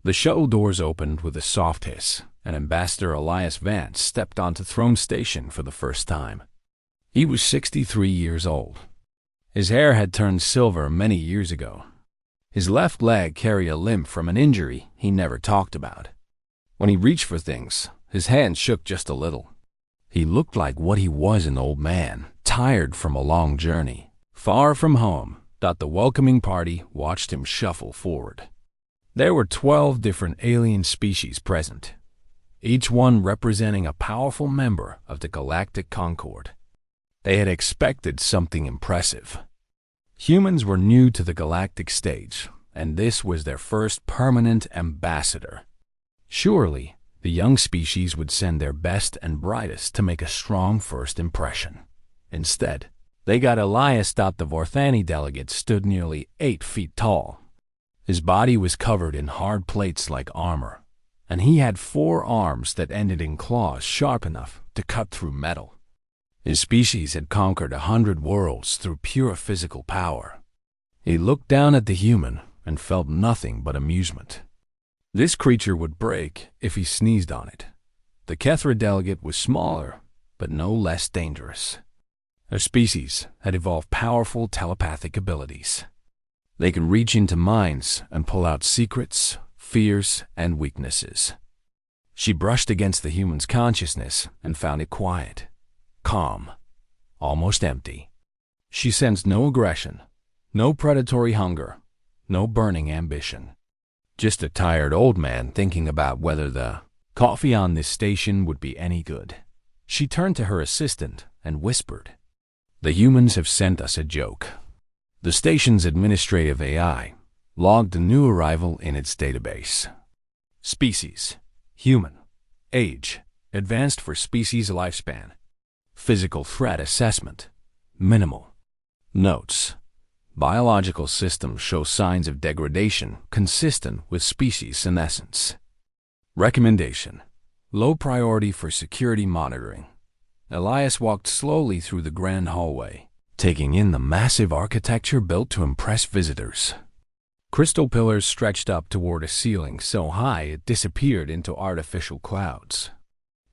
The shuttle doors opened with a soft hiss, and Ambassador Elias Vance stepped onto Throne Station for the first time. He was 63 years old. His hair had turned silver many years ago. His left leg carried a limp from an injury he never talked about. When he reached for things, his hand shook just a little. He looked like what he was, an old man, tired from a long journey, far from home. The welcoming party watched him shuffle forward. There were 12 different alien species present, each one representing a powerful member of the Galactic Concord. They had expected something impressive. Humans were new to the galactic stage, and this was their first permanent ambassador. Surely, the young species would send their best and brightest to make a strong first impression. Instead, they got Elias. The Vorthani delegate stood nearly 8 feet tall. His body was covered in hard plates like armor, and he had 4 arms that ended in claws sharp enough to cut through metal. His species had conquered 100 worlds through pure physical power. He looked down at the human and felt nothing but amusement. This creature would break if he sneezed on it. The Kethra delegate was smaller, but no less dangerous. Her species had evolved powerful telepathic abilities. They could reach into minds and pull out secrets, fears, and weaknesses. She brushed against the human's consciousness and found it quiet, calm, almost empty. She sensed no aggression, no predatory hunger, no burning ambition. Just a tired old man thinking about whether the coffee on this station would be any good. She turned to her assistant and whispered, "The humans have sent us a joke." The station's administrative AI logged a new arrival in its database. Species: human. Age: advanced for species lifespan. Physical threat assessment: minimal. Notes: biological systems show signs of degradation consistent with species senescence. Recommendation: low priority for security monitoring. Elias walked slowly through the grand hallway, taking in the massive architecture built to impress visitors. Crystal pillars stretched up toward a ceiling so high it disappeared into artificial clouds.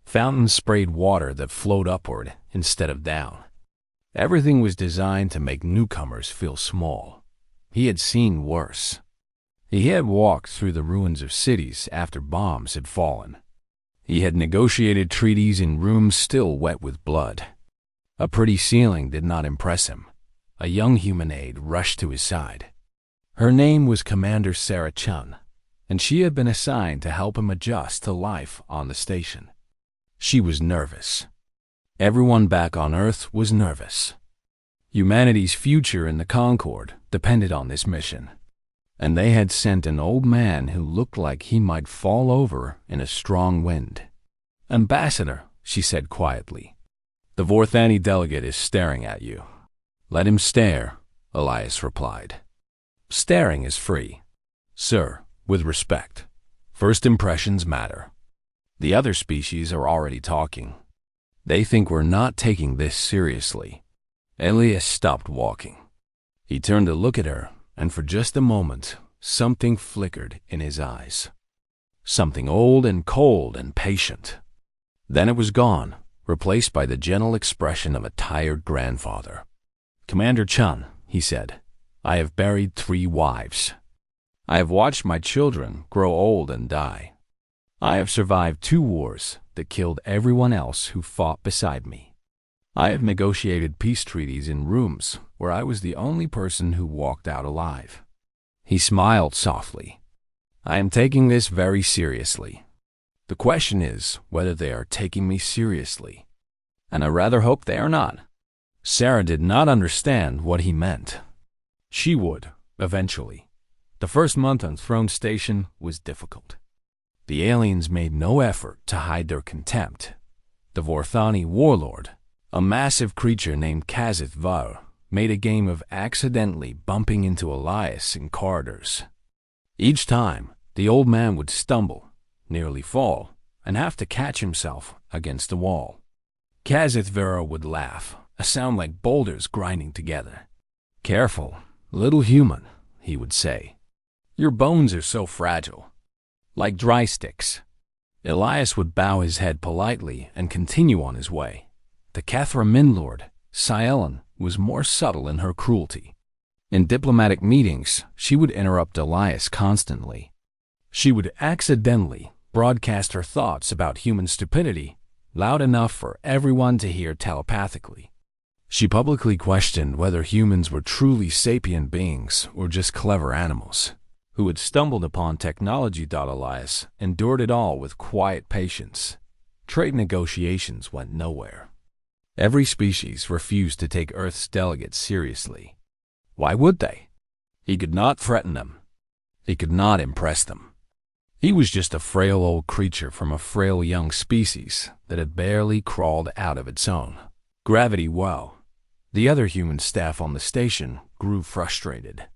Fountains sprayed water that flowed upward instead of down. Everything was designed to make newcomers feel small. He had seen worse. He had walked through the ruins of cities after bombs had fallen. He had negotiated treaties in rooms still wet with blood. A pretty ceiling did not impress him. A young human aide rushed to his side. Her name was Commander Sarah Chun, and she had been assigned to help him adjust to life on the station. She was nervous. Everyone back on Earth was nervous. Humanity's future in the Concord depended on this mission, and they had sent an old man who looked like he might fall over in a strong wind. "Ambassador," she said quietly, "the Vorthani delegate is staring at you." "Let him stare," Elias replied. "Staring is free. Sir, with respect, first impressions matter. The other species are already talking. They think we're not taking this seriously." Elias stopped walking. He turned to look at her, and for just a moment, something flickered in his eyes. Something old and cold and patient. Then it was gone, replaced by the gentle expression of a tired grandfather. "Commander Chun," he said, "I have buried 3 wives. I have watched my children grow old and die. I have survived 2 wars that killed everyone else who fought beside me. I have negotiated peace treaties in rooms where I was the only person who walked out alive." He smiled softly. "I am taking this very seriously. The question is whether they are taking me seriously, and I rather hope they are not." Sarah did not understand what he meant. She would, eventually. The first month on Throne Station was difficult. The aliens made no effort to hide their contempt. The Vorthani warlord, a massive creature named Kazith Var, made a game of accidentally bumping into Elias in corridors. Each time, the old man would stumble, nearly fall, and have to catch himself against the wall. Kazith Var would laugh, a sound like boulders grinding together. "Careful, little human," he would say. "Your bones are so fragile." like dry sticks. Elias would bow his head politely and continue on his way. The Cathra Minlord, Siellen, was more subtle in her cruelty. In diplomatic meetings, she would interrupt Elias constantly. She would accidentally broadcast her thoughts about human stupidity loud enough for everyone to hear telepathically. She publicly questioned whether humans were truly sapient beings or just clever animals who had stumbled upon technology. Elias endured it all with quiet patience. Trade negotiations went nowhere. Every species refused to take Earth's delegates seriously. Why would they? He could not threaten them. He could not impress them. He was just a frail old creature from a frail young species that had barely crawled out of its own gravity well. The other human staff on the station grew frustrated.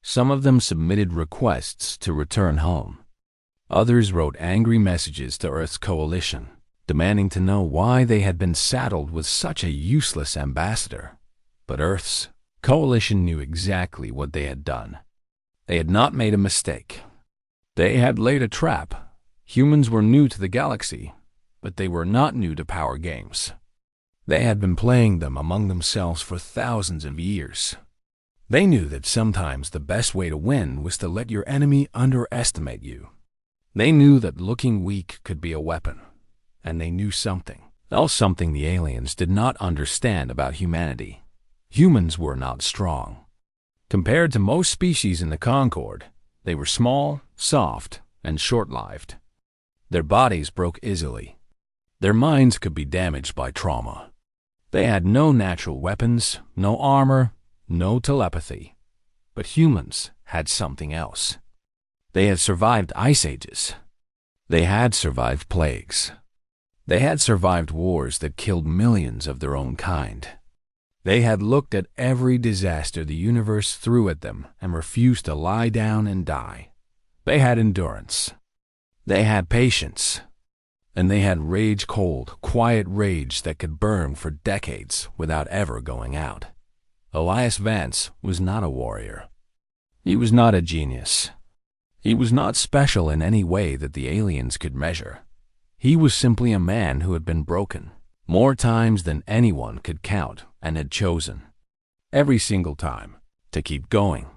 Some of them submitted requests to return home. Others wrote angry messages to Earth's coalition, demanding to know why they had been saddled with such a useless ambassador. But Earth's coalition knew exactly what they had done. They had not made a mistake. They had laid a trap. Humans were new to the galaxy, but they were not new to power games. They had been playing them among themselves for thousands of years. They knew that sometimes the best way to win was to let your enemy underestimate you. They knew that looking weak could be a weapon, and they knew something, else something the aliens did not understand about humanity. Humans were not strong. Compared to most species in the Concord, they were small, soft, and short-lived. Their bodies broke easily. Their minds could be damaged by trauma. They had no natural weapons, no armor, no telepathy. But humans had something else. They had survived ice ages. They had survived plagues. They had survived wars that killed millions of their own kind. They had looked at every disaster the universe threw at them and refused to lie down and die. They had endurance. They had patience. And they had rage-cold, quiet rage that could burn for decades without ever going out. Elias Vance was not a warrior. He was not a genius. He was not special in any way that the aliens could measure. He was simply a man who had been broken more times than anyone could count and had chosen, every single time, to keep going.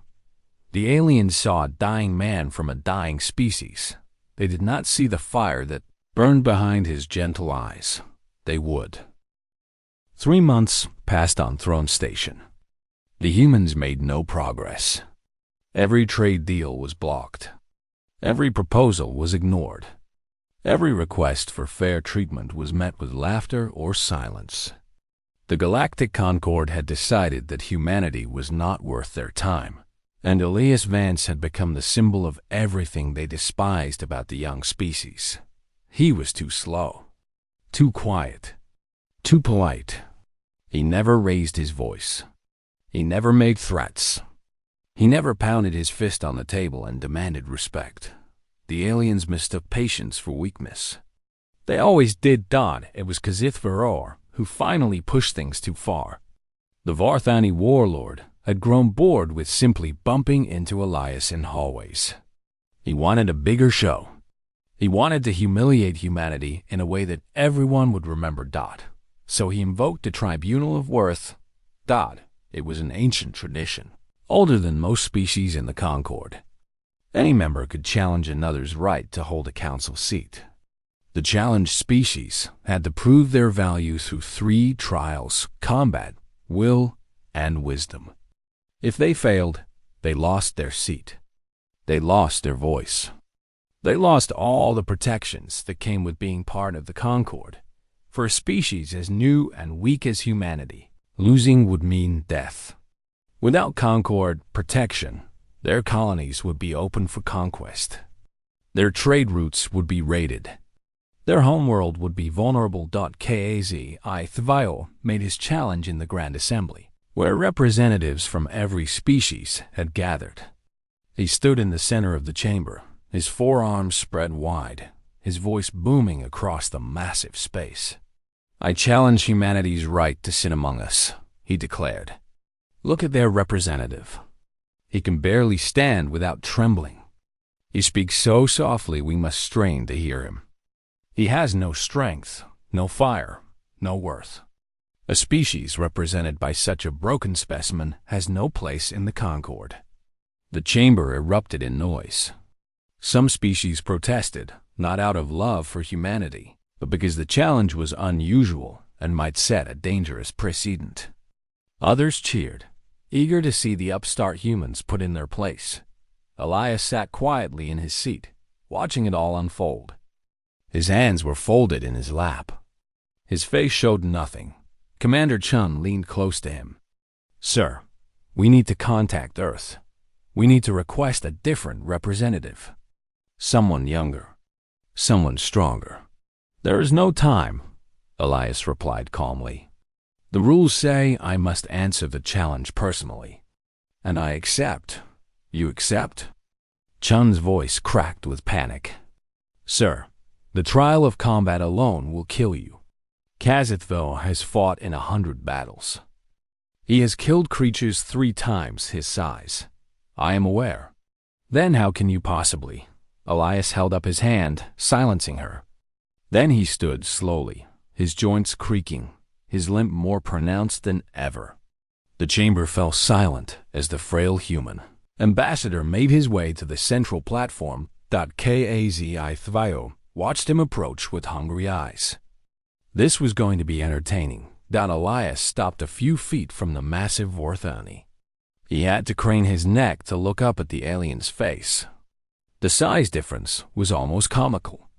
The aliens saw a dying man from a dying species. They did not see the fire that burned behind his gentle eyes. They would. 3 months passed on Throne Station. The humans made no progress. Every trade deal was blocked. Every proposal was ignored. Every request for fair treatment was met with laughter or silence. The Galactic Concord had decided that humanity was not worth their time, and Elias Vance had become the symbol of everything they despised about the young species. He was too slow, too quiet, too polite. He never raised his voice. He never made threats. He never pounded his fist on the table and demanded respect. The aliens mistook patience for weakness. They always did. It was Kazith Varor who finally pushed things too far. The Varthani warlord had grown bored with simply bumping into Elias in hallways. He wanted a bigger show. He wanted to humiliate humanity in a way that everyone would remember. So he invoked the Tribunal of Worth. It was an ancient tradition, older than most species in the Concord. Any member could challenge another's right to hold a council seat. The challenged species had to prove their value through 3 trials: combat, will, and wisdom. If they failed, they lost their seat. They lost their voice. They lost all the protections that came with being part of the Concord. For a species as new and weak as humanity, losing would mean death. Without Concord protection, their colonies would be open for conquest. Their trade routes would be raided. Their homeworld would be vulnerable. Kazi Thvio made his challenge in the Grand Assembly, where representatives from every species had gathered. He stood in the center of the chamber, his forearms spread wide, his voice booming across the massive space. "I challenge humanity's right to sit among us," he declared. "Look at their representative. He can barely stand without trembling. He speaks so softly we must strain to hear him. He has no strength, no fire, no worth. A species represented by such a broken specimen has no place in the Concord. The chamber erupted in noise. Some species protested, not out of love for humanity, but because the challenge was unusual and might set a dangerous precedent. Others cheered, eager to see the upstart humans put in their place. Elias sat quietly in his seat, watching it all unfold. His hands were folded in his lap. His face showed nothing. Commander Chun leaned close to him. "Sir, we need to contact Earth. We need to request a different representative. Someone younger. Someone stronger." "There is no time," Elias replied calmly. "The rules say I must answer the challenge personally. And I accept. You accept?" Chun's voice cracked with panic. "Sir, the trial of combat alone will kill you. Kazithville has fought in 100 battles. He has killed creatures 3 times his size. I am aware." "Then how can you possibly?" Elias held up his hand, silencing her. Then he stood slowly, his joints creaking, his limp more pronounced than ever. The chamber fell silent as the frail human ambassador made his way to the central platform. Kazithvio watched him approach with hungry eyes. This was going to be entertaining. Elias stopped a few feet from the massive Vorthani. He had to crane his neck to look up at the alien's face. The size difference was almost comical.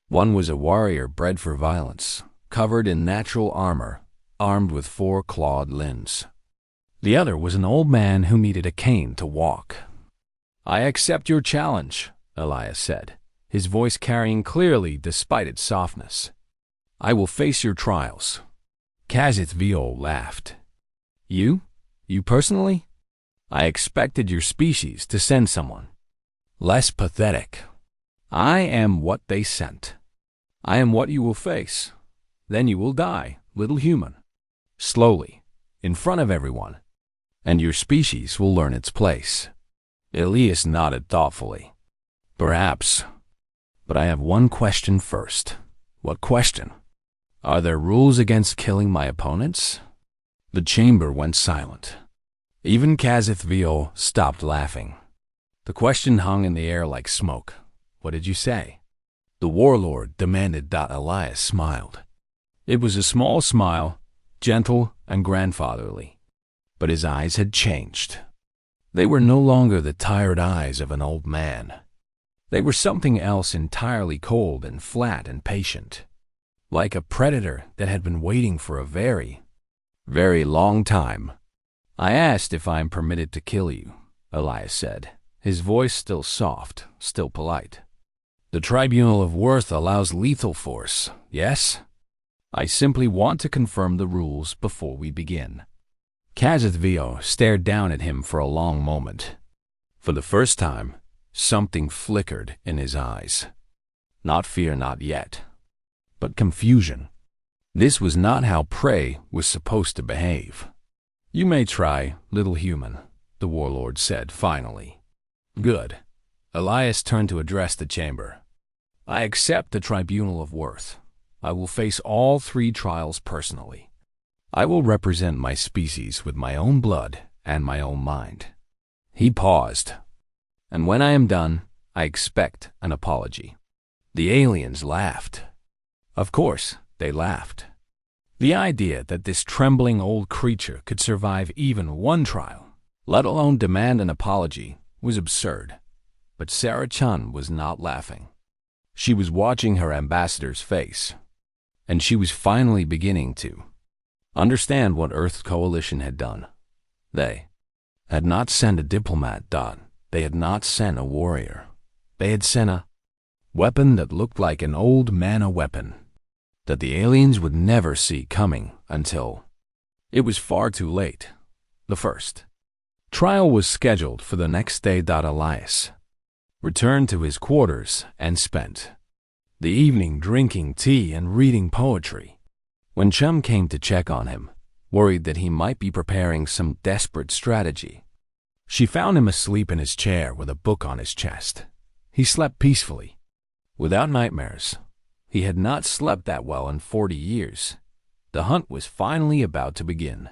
One was a warrior bred for violence, covered in natural armor, armed with 4 clawed limbs. The other was an old man who needed a cane to walk. "I accept your challenge," Elias said, his voice carrying clearly despite its softness. "I will face your trials." Kazithvio laughed. You? You personally?" "I expected your species to send someone less pathetic. I am what they sent. I am what you will face. Then you will die, little human. Slowly, in front of everyone. And your species will learn its place." Elias nodded thoughtfully. "Perhaps. But I have one question first." "What question?" "Are there rules against killing my opponents?" The chamber went silent. Even Kazithvio stopped laughing. The question hung in the air like smoke. "What did you say?" the warlord demanded. Elias smiled. It was a small smile, gentle and grandfatherly. But his eyes had changed. They were no longer the tired eyes of an old man. They were something else entirely cold and flat and patient. Like a predator that had been waiting for a very, very long time. "I asked if I am permitted to kill you," Elias said, his voice still soft, still polite. "The Tribunal of Worth allows lethal force, yes? I simply want to confirm the rules before we begin." Kazithvio stared down at him for a long moment. For the first time, something flickered in his eyes. Not fear, not yet, but confusion. This was not how prey was supposed to behave. "You may try, little human," the warlord said finally. "Good." Elias turned to address the chamber. "I accept the Tribunal of Worth. I will face all 3 trials personally. I will represent my species with my own blood and my own mind." He paused. "And when I am done, I expect an apology." The aliens laughed. Of course, they laughed. The idea that this trembling old creature could survive even one trial, let alone demand an apology, was absurd. But Sarah Chun was not laughing. She was watching her ambassador's face, and she was finally beginning to understand what Earth's coalition had done. They had not sent a diplomat. They had not sent a warrior. They had sent a weapon that looked like an old mana weapon that the aliens would never see coming until it was far too late. The first trial was scheduled for the next day. Elias returned to his quarters and spent the evening drinking tea and reading poetry. When Chum came to check on him, worried that he might be preparing some desperate strategy, she found him asleep in his chair with a book on his chest. He slept peacefully, without nightmares. He had not slept that well in 40 years. The hunt was finally about to begin.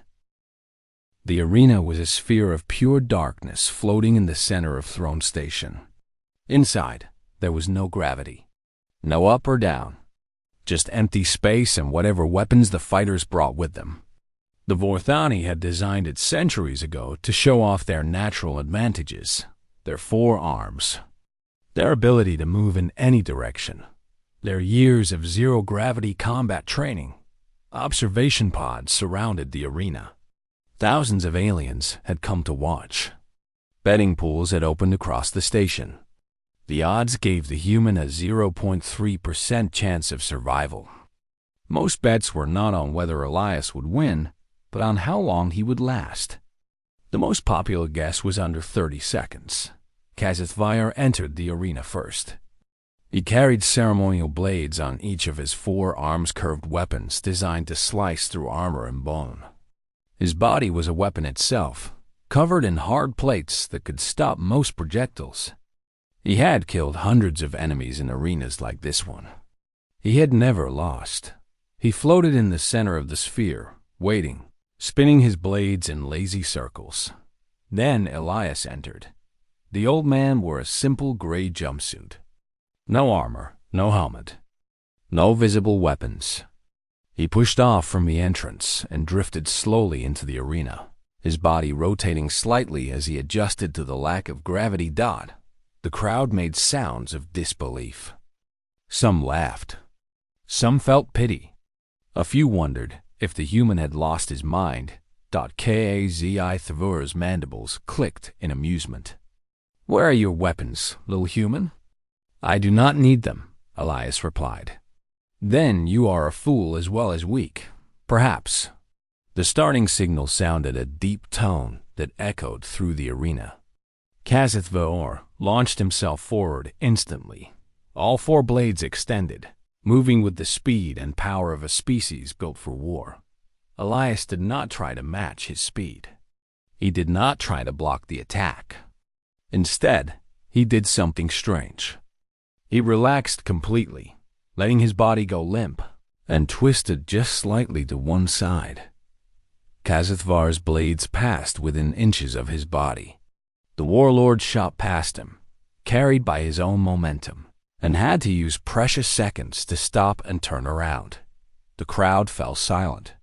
The arena was a sphere of pure darkness floating in the center of Throne Station. Inside, there was no gravity, no up or down, just empty space and whatever weapons the fighters brought with them. The Vorthani had designed it centuries ago to show off their natural advantages, their 4 arms, their ability to move in any direction, their years of zero-gravity combat training. Observation pods surrounded the arena. Thousands of aliens had come to watch. Betting pools had opened across the station. The odds gave the human a 0.3% chance of survival. Most bets were not on whether Elias would win, but on how long he would last. The most popular guess was under 30 seconds. HFY entered the arena first. He carried ceremonial blades on each of his 4 arms, curved weapons designed to slice through armor and bone. His body was a weapon itself, covered in hard plates that could stop most projectiles. He had killed hundreds of enemies in arenas like this one. He had never lost. He floated in the center of the sphere, waiting, spinning his blades in lazy circles. Then Elias entered. The old man wore a simple gray jumpsuit. No armor, no helmet, no visible weapons. He pushed off from the entrance and drifted slowly into the arena, his body rotating slightly as he adjusted to the lack of gravity. The crowd made sounds of disbelief. Some laughed. Some felt pity. A few wondered if the human had lost his mind. Kazith's mandibles clicked in amusement. "Where are your weapons, little human?" "I do not need them," Elias replied. "Then you are a fool as well as weak, perhaps." The starting signal sounded a deep tone that echoed through the arena. HFY launched himself forward instantly, all 4 blades extended, moving with the speed and power of a species built for war. Elias did not try to match his speed. He did not try to block the attack. Instead, he did something strange. He relaxed completely, letting his body go limp, and twisted just slightly to one side. HFY's blades passed within inches of his body. The warlord shot past him, carried by his own momentum, and had to use precious seconds to stop and turn around. The crowd fell silent.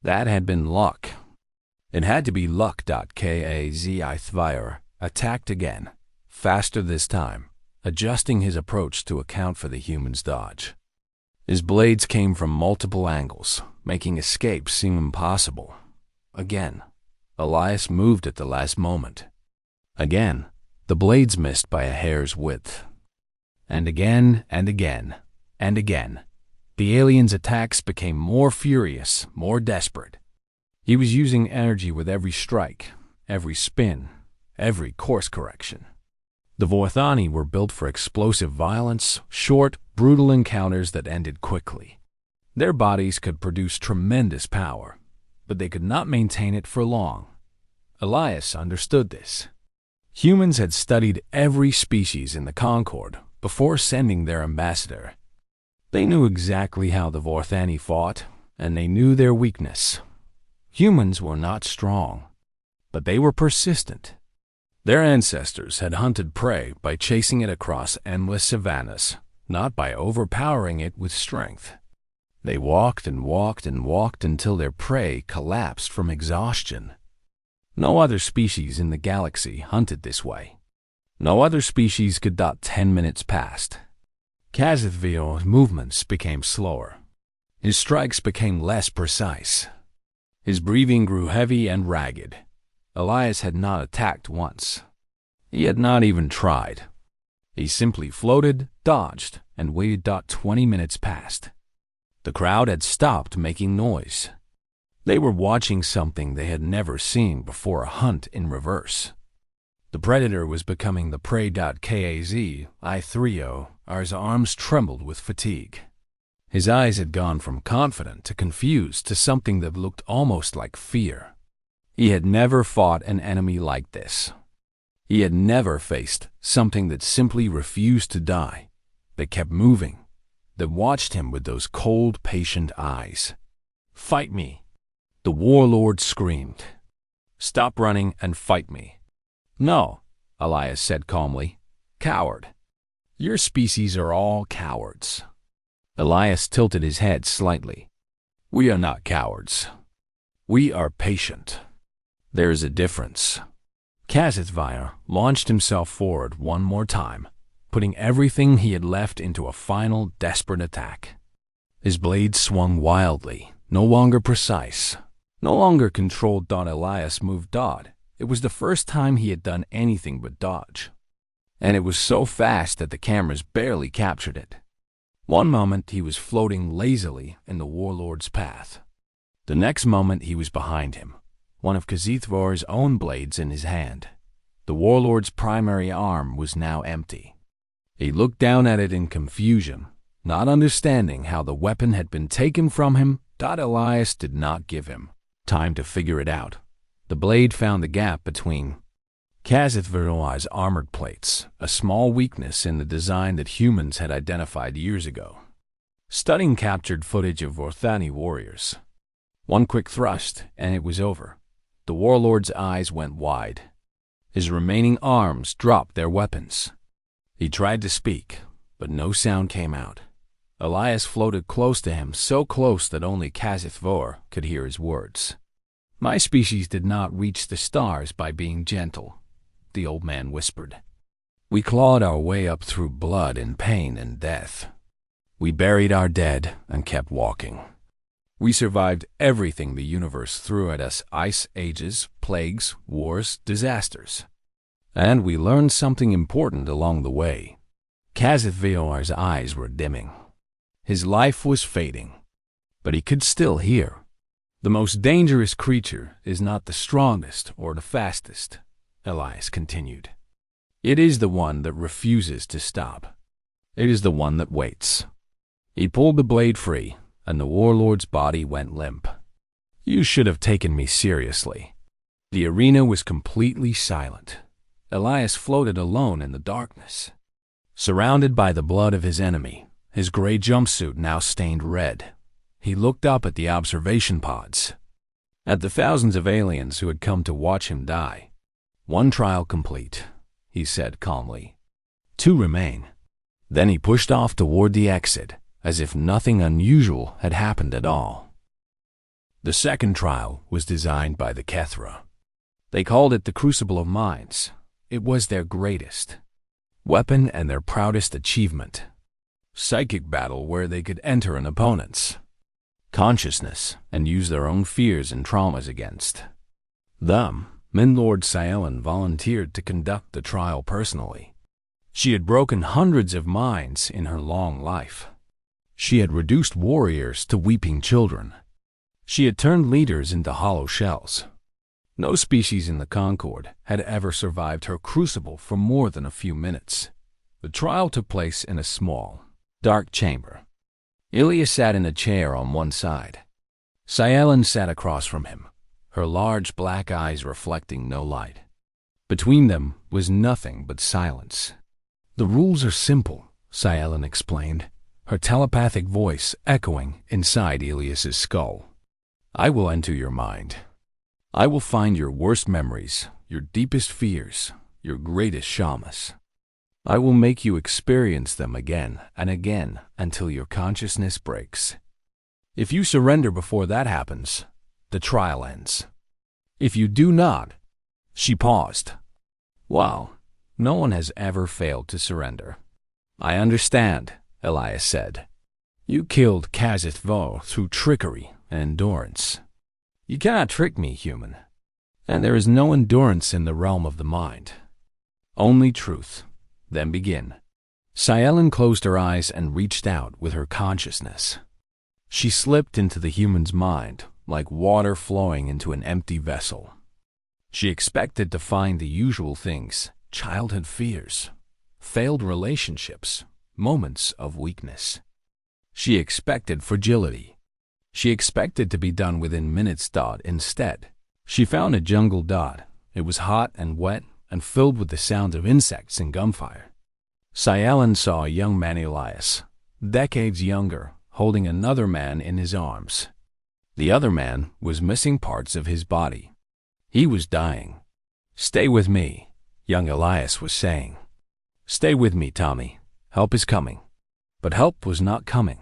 That had been luck. It had to be luck. KAZithY attacked again, faster this time, adjusting his approach to account for the human's dodge. His blades came from multiple angles, making escape seem impossible. Again, Elias moved at the last moment. Again, the blades missed by a hair's width. And again, and again, and again, the alien's attacks became more furious, more desperate. He was using energy with every strike, every spin, every course correction. The Vorthani were built for explosive violence, short, brutal encounters that ended quickly. Their bodies could produce tremendous power, but they could not maintain it for long. Elias understood this. Humans had studied every species in the Concord before sending their ambassador. They knew exactly how the Vorthani fought, and they knew their weakness. Humans were not strong, but they were persistent. Their ancestors had hunted prey by chasing it across endless savannas, not by overpowering it with strength. They walked and walked and walked until their prey collapsed from exhaustion. No other species in the galaxy hunted this way. No other species could dot 10 minutes past. HFY's movements became slower. His strikes became less precise. His breathing grew heavy and ragged. Elias had not attacked once. He had not even tried. He simply floated, dodged, and waited. 20 minutes passed. The crowd had stopped making noise. They were watching something they had never seen before, a hunt in reverse. The predator was becoming the prey. KAZith's arms trembled with fatigue. His eyes had gone from confident to confused to something that looked almost like fear. He had never fought an enemy like this. He had never faced something that simply refused to die, that kept moving, that watched him with those cold, patient eyes. "Fight me!" the warlord screamed. "Stop running and fight me." "No," Elias said calmly. "Coward. Your species are all cowards." Elias tilted his head slightly. "We are not cowards. We are patient. There is a difference." HFY launched himself forward one more time, putting everything he had left into a final, desperate attack. His blade swung wildly, no longer precise, no longer controlled. Elias moved. It was the first time he had done anything but dodge. And it was so fast that the cameras barely captured it. One moment he was floating lazily in the warlord's path. The next moment he was behind him, one of HFY's own blades in his hand. The warlord's primary arm was now empty. He looked down at it in confusion, not understanding how the weapon had been taken from him. Elias did not give him time to figure it out. The blade found the gap between HFY's armored plates, a small weakness in the design that humans had identified years ago. Studying captured footage of Vorthani warriors. One quick thrust, and it was over. The warlord's eyes went wide. His remaining arms dropped their weapons. He tried to speak, but no sound came out. Elias floated close to him, so close that only HFY could hear his words. "My species did not reach the stars by being gentle," the old man whispered. "We clawed our way up through blood and pain and death. We buried our dead and kept walking. We survived everything the universe threw at us: ice ages, plagues, wars, disasters. And we learned something important along the way." HFY's eyes were dimming. His life was fading, but he could still hear. "The most dangerous creature is not the strongest or the fastest," Elias continued. "It is the one that refuses to stop. It is the one that waits." He pulled the blade free, and the warlord's body went limp. "You should have taken me seriously." The arena was completely silent. Elias floated alone in the darkness, surrounded by the blood of his enemy, his gray jumpsuit now stained red. He looked up at the observation pods, at the thousands of aliens who had come to watch him die. "One trial complete," he said calmly. "Two remain." Then he pushed off toward the exit, as if nothing unusual had happened at all. The second trial was designed by the Kethra. They called it the Crucible of Minds. It was their greatest weapon and their proudest achievement. Psychic battle where they could enter an opponent's consciousness and use their own fears and traumas against them. Lord Scielen volunteered to conduct the trial personally. She had broken hundreds of minds in her long life. She had reduced warriors to weeping children. She had turned leaders into hollow shells. No species in the Concord had ever survived her crucible for more than a few minutes. The trial took place in a small, dark chamber. Ilya sat in a chair on one side. Scielen sat across from him, her large black eyes reflecting no light. Between them was nothing but silence. "The rules are simple," Scielen explained, her telepathic voice echoing inside Elias's skull. "I will enter your mind. I will find your worst memories, your deepest fears, your greatest shamas. I will make you experience them again and again until your consciousness breaks. If you surrender before that happens, the trial ends. If you do not—" She paused. "Well, no one has ever failed to surrender." "I understand," Elias said. "You killed HFY through trickery and endurance. You cannot trick me, human. And there is no endurance in the realm of the mind. Only truth. Then begin." Scielen closed her eyes and reached out with her consciousness. She slipped into the human's mind like water flowing into an empty vessel. She expected to find the usual things: childhood fears, failed relationships, moments of weakness. She expected fragility. She expected to be done within minutes. Instead, she found a jungle. It was hot and wet and filled with the sound of insects and gunfire. Sci saw a young man, Elias, decades younger, holding another man in his arms. The other man was missing parts of his body. He was dying. "Stay with me," young Elias was saying. "Stay with me, Tommy. Help is coming." But help was not coming.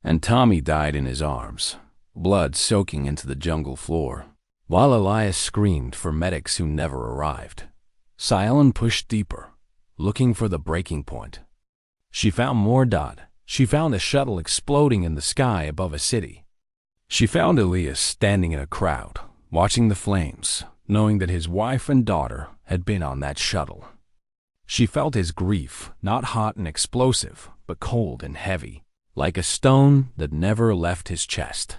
And Tommy died in his arms, blood soaking into the jungle floor, while Elias screamed for medics who never arrived. Sci pushed deeper, looking for the breaking point. She found more dot. She found a shuttle exploding in the sky above a city. She found Elias standing in a crowd, watching the flames, knowing that his wife and daughter had been on that shuttle. She felt his grief, not hot and explosive, but cold and heavy, like a stone that never left his chest.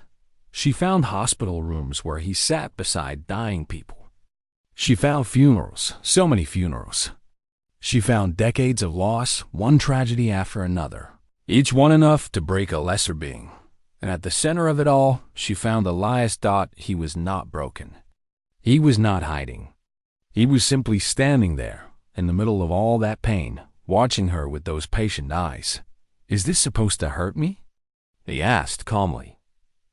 She found hospital rooms where he sat beside dying people. She found funerals, so many funerals. She found decades of loss, one tragedy after another, each one enough to break a lesser being. And at the center of it all, she found Elias. He was not broken. He was not hiding. He was simply standing there, in the middle of all that pain, watching her with those patient eyes. "Is this supposed to hurt me?" he asked calmly.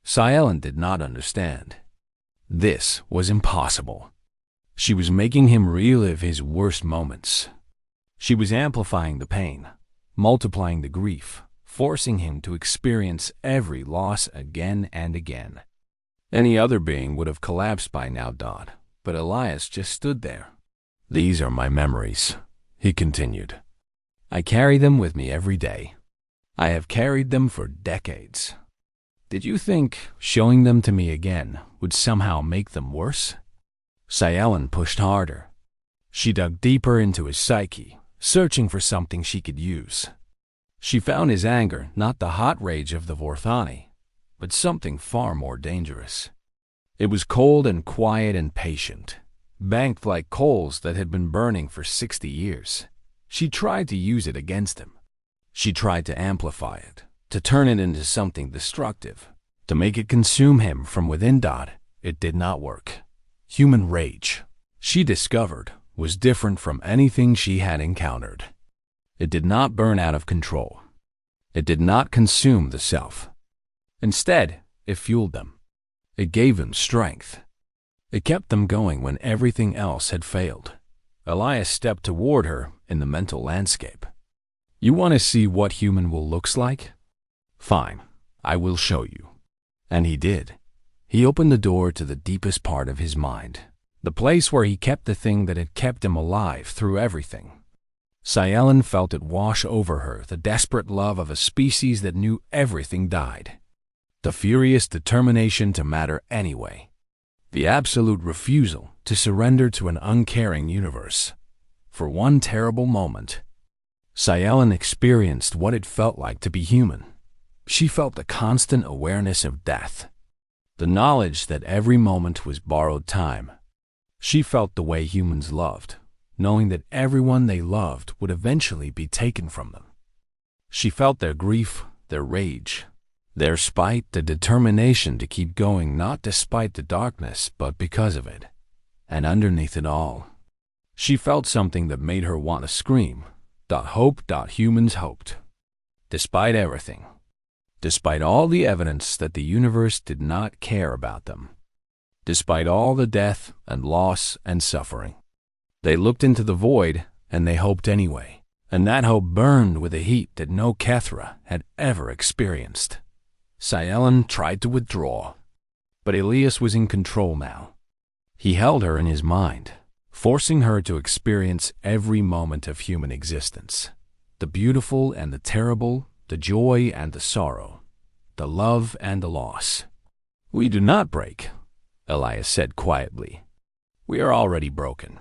Sci did not understand. This was impossible. She was making him relive his worst moments. She was amplifying the pain, multiplying the grief, forcing him to experience every loss again and again. Any other being would have collapsed by now, but Elias just stood there. "These are my memories," he continued. "I carry them with me every day. I have carried them for decades. Did you think showing them to me again would somehow make them worse?" Sci pushed harder. She dug deeper into his psyche, searching for something she could use. She found his anger, not the hot rage of the Vorthani, but something far more dangerous. It was cold and quiet and patient, banked like coals that had been burning for 60 years. She tried to use it against him. She tried to amplify it, to turn it into something destructive, to make it consume him from within. It did not work. Human rage, she discovered, was different from anything she had encountered. It did not burn out of control. It did not consume the self. Instead, it fueled them. It gave them strength. It kept them going when everything else had failed. Elias stepped toward her in the mental landscape. "You want to see what human will looks like? Fine, I will show you." And he did. He opened the door to the deepest part of his mind, the place where he kept the thing that had kept him alive through everything. Sci felt it wash over her, the desperate love of a species that knew everything died. The furious determination to matter anyway. The absolute refusal to surrender to an uncaring universe. For one terrible moment, Sci experienced what it felt like to be human. She felt the constant awareness of death, the knowledge that every moment was borrowed time. She felt the way humans loved, knowing that everyone they loved would eventually be taken from them. She felt their grief, their rage, their spite, the determination to keep going not despite the darkness, but because of it. And underneath it all, she felt something that made her want to scream. Hope. Humans hoped. Despite everything. Despite all the evidence that the universe did not care about them. Despite all the death and loss and suffering. They looked into the void and they hoped anyway. And that hope burned with a heat that no Kethra had ever experienced. Sci tried to withdraw, but Elias was in control now. He held her in his mind, forcing her to experience every moment of human existence. The beautiful and the terrible, the joy and the sorrow, the love and the loss. "We do not break," Elias said quietly. "We are already broken.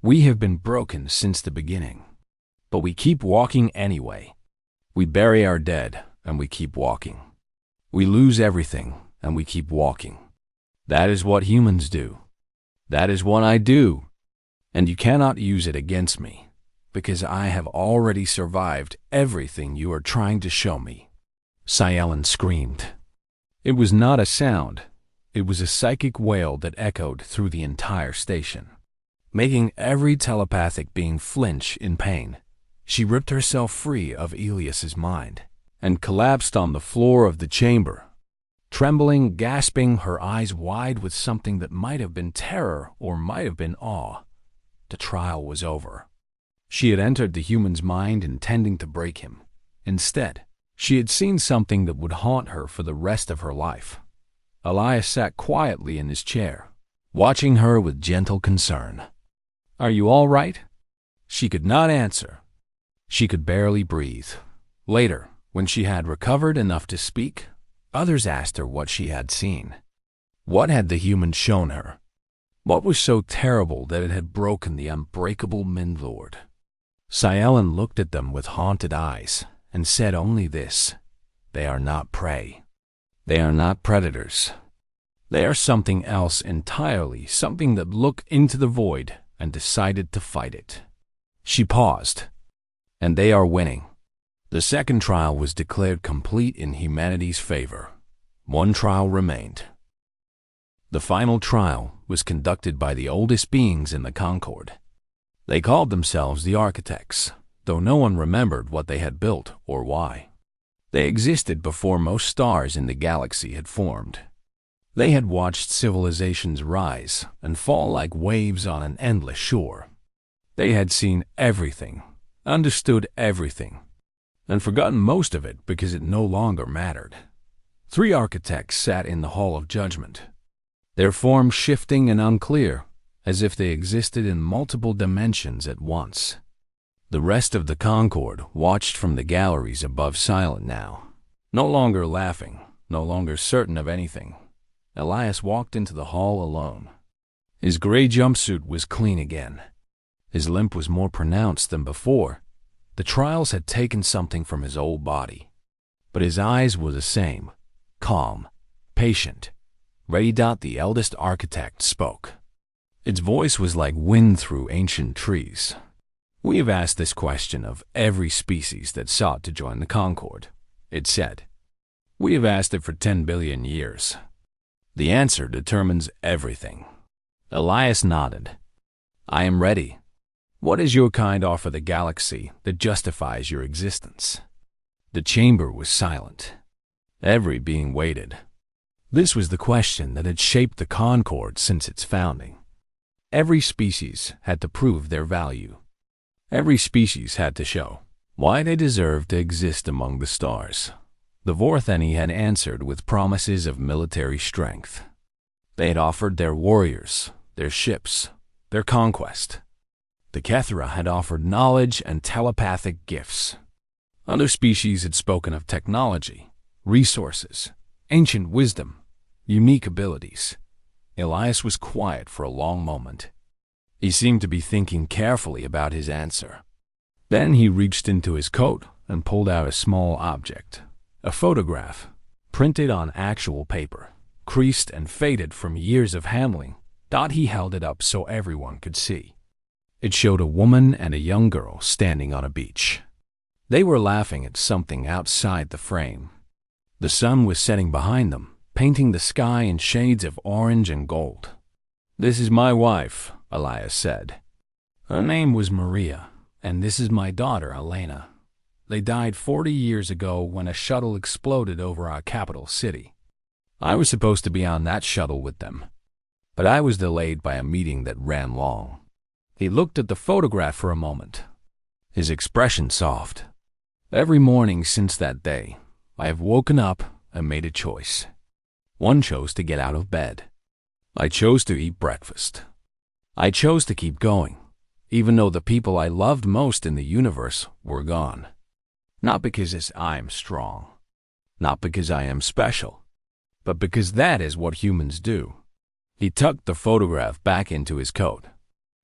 We have been broken since the beginning. But we keep walking anyway. We bury our dead and we keep walking. We lose everything and we keep walking. That is what humans do. That is what I do. And you cannot use it against me, because I have already survived everything you are trying to show me." Sci screamed. It was not a sound. It was a psychic wail that echoed through the entire station. making every telepathic being flinch in pain. She ripped herself free of Elias's mind and collapsed on the floor of the chamber, trembling, gasping, her eyes wide with something that might have been terror or might have been awe. The trial was over. She had entered the human's mind intending to break him. Instead, she had seen something that would haunt her for the rest of her life. Elias sat quietly in his chair, watching her with gentle concern. "Are you all right?" She could not answer. She could barely breathe. Later, when she had recovered enough to speak, others asked her what she had seen. What had the human shown her? What was so terrible that it had broken the unbreakable Mindlord? Cielen looked at them with haunted eyes and said only this: "They are not prey. They are not predators. They are something else entirely, something that looked into the void and decided to fight it." She paused. "And they are winning." The second trial was declared complete in humanity's favor. One trial remained. The final trial was conducted by the oldest beings in the Concord. They called themselves the Architects, though no one remembered what they had built or why. They existed before most stars in the galaxy had formed. They had watched civilizations rise and fall like waves on an endless shore. They had seen everything, understood everything, and forgotten most of it because it no longer mattered. 3 architects sat in the Hall of Judgment, their forms shifting and unclear, as if they existed in multiple dimensions at once. The rest of the Concord watched from the galleries above, silent now, no longer laughing, no longer certain of anything. Elias walked into the hall alone. His gray jumpsuit was clean again. His limp was more pronounced than before. The trials had taken something from his old body. But his eyes were the same, calm, patient. Ready. The eldest architect spoke. Its voice was like wind through ancient trees. "We have asked this question of every species that sought to join the Concord," it said. "We have asked it for 10 billion years. The answer determines everything." Elias nodded. "I am ready. What does your kind offer the galaxy that justifies your existence?" The chamber was silent. Every being waited. This was the question that had shaped the Concord since its founding. Every species had to prove their value. Every species had to show why they deserved to exist among the stars. The Vortheni had answered with promises of military strength. They had offered their warriors, their ships, their conquest. The Kethra had offered knowledge and telepathic gifts. Other species had spoken of technology, resources, ancient wisdom, unique abilities. Elias was quiet for a long moment. He seemed to be thinking carefully about his answer. Then he reached into his coat and pulled out a small object, a photograph, printed on actual paper, creased and faded from years of handling. He held it up so everyone could see. It showed a woman and a young girl standing on a beach. They were laughing at something outside the frame. The sun was setting behind them, painting the sky in shades of orange and gold. "This is my wife," Elias said. "Her name was Maria, and this is my daughter, Elena. They died 40 years ago when a shuttle exploded over our capital city. I was supposed to be on that shuttle with them, but I was delayed by a meeting that ran long." He looked at the photograph for a moment, his expression soft. "Every morning since that day, I have woken up and made a choice. One chose to get out of bed. I chose to eat breakfast. I chose to keep going, even though the people I loved most in the universe were gone. Not because I'm strong, not because I am special, but because that is what humans do." He tucked the photograph back into his coat.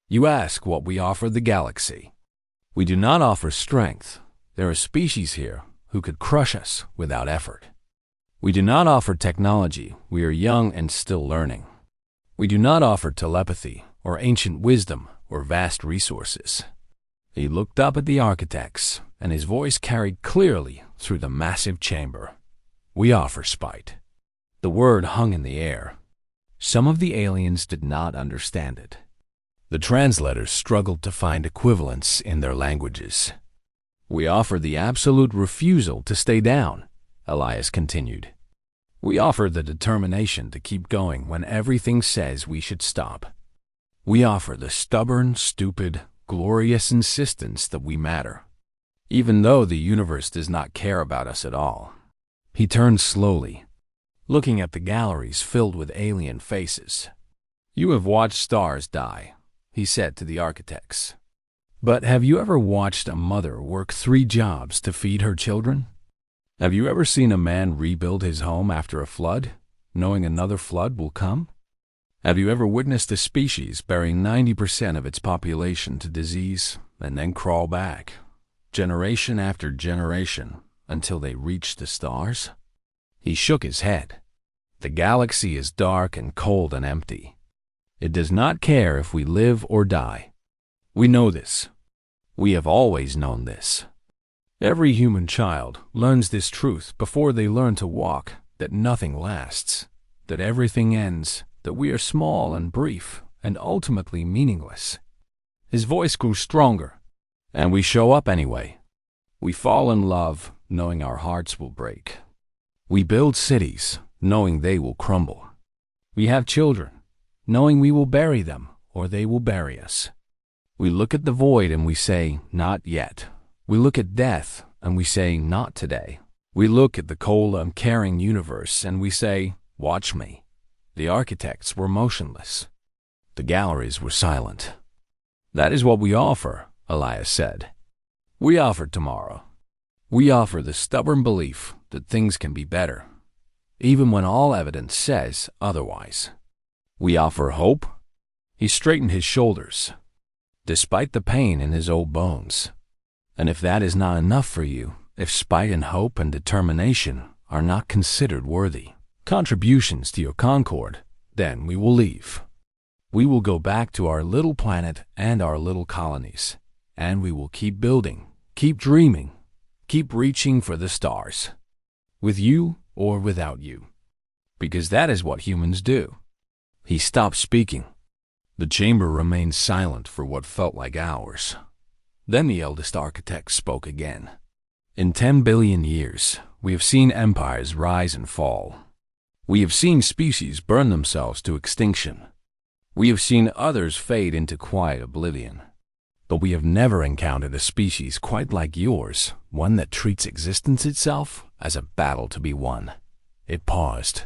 "You ask what we offer the galaxy. We do not offer strength. There are species here who could crush us without effort. We do not offer technology. We are young and still learning. We do not offer telepathy or ancient wisdom or vast resources." He looked up at the architects, and his voice carried clearly through the massive chamber. "We offer spite." The word hung in the air. Some of the aliens did not understand it. The translators struggled to find equivalents in their languages. We offer the absolute refusal to stay down, Elias continued. We offer the determination to keep going when everything says we should stop. We offer the stubborn, stupid, glorious insistence that we matter, even though the universe does not care about us at all. He turned slowly, looking at the galleries filled with alien faces. You have watched stars die, he said to the architects. But have you ever watched a mother work 3 jobs to feed her children? Have you ever seen a man rebuild his home after a flood, knowing another flood will come? Have you ever witnessed a species burying 90% of its population to disease and then crawl back, generation after generation, until they reach the stars? He shook his head. The galaxy is dark and cold and empty. It does not care if we live or die. We know this. We have always known this. Every human child learns this truth before they learn to walk, that nothing lasts, that everything ends, that we are small and brief and ultimately meaningless. His voice grew stronger, and we show up anyway. We fall in love, knowing our hearts will break. We build cities, knowing they will crumble. We have children, knowing we will bury them or they will bury us. We look at the void and we say, not yet. We look at death and we say, not today. We look at the cold, uncaring universe and we say, watch me. The architects were motionless. The galleries were silent. That is what we offer, Elias said. We offer tomorrow. We offer the stubborn belief that things can be better, even when all evidence says otherwise. We offer hope. He straightened his shoulders, despite the pain in his old bones. And if that is not enough for you, if spite and hope and determination are not considered worthy contributions to your concord, then we will leave. We will go back to our little planet and our little colonies, and we will keep building, keep dreaming, keep reaching for the stars, with you or without you, because that is what humans do. He stopped speaking. The chamber remained silent for what felt like hours. Then the eldest architect spoke again. In 10 billion years, we have seen empires rise and fall. We have seen species burn themselves to extinction. We have seen others fade into quiet oblivion. But we have never encountered a species quite like yours, one that treats existence itself as a battle to be won. It paused.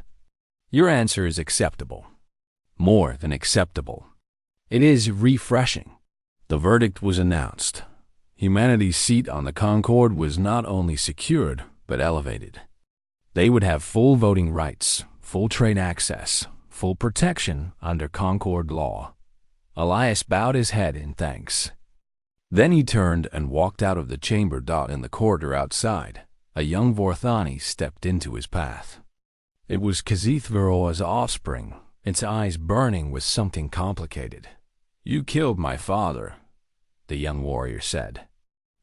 Your answer is acceptable. More than acceptable. It is refreshing. The verdict was announced. Humanity's seat on the Concorde was not only secured, but elevated. They would have full voting rights, full trade access, full protection under Concorde law. Elias bowed his head in thanks. Then he turned and walked out of the chamber. In the corridor outside, a young Vorthani stepped into his path. It was Kazith Veroa's offspring, its eyes burning with something complicated. You killed my father, the young warrior said.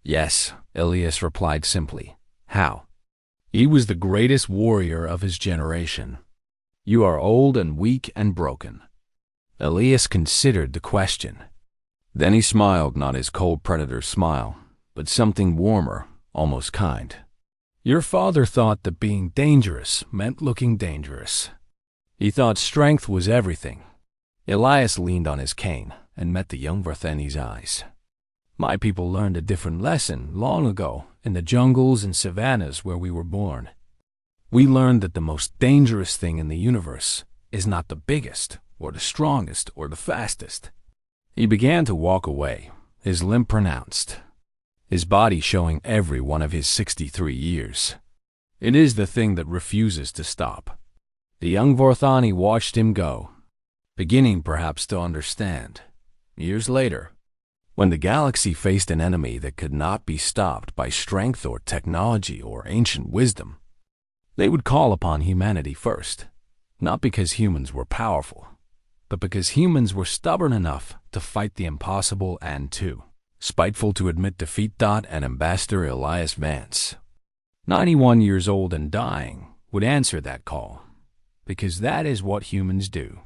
Yes, Elias replied simply. How? He was the greatest warrior of his generation. You are old and weak and broken. Elias considered the question. Then he smiled, not his cold predator's smile, but something warmer, almost kind. Your father thought that being dangerous meant looking dangerous. He thought strength was everything. Elias leaned on his cane and met the young Vorthani's eyes. My people learned a different lesson long ago in the jungles and savannas where we were born. We learned that the most dangerous thing in the universe is not the biggest or the strongest or the fastest. He began to walk away, his limp pronounced, his body showing every one of his 63 years. It is the thing that refuses to stop. The young Vorthani watched him go, beginning perhaps to understand. Years later, when the galaxy faced an enemy that could not be stopped by strength or technology or ancient wisdom, they would call upon humanity first, not because humans were powerful, but because humans were stubborn enough to fight the impossible and too spiteful to admit defeat. And Ambassador Elias Vance, 91 years old and dying, would answer that call, because that is what humans do.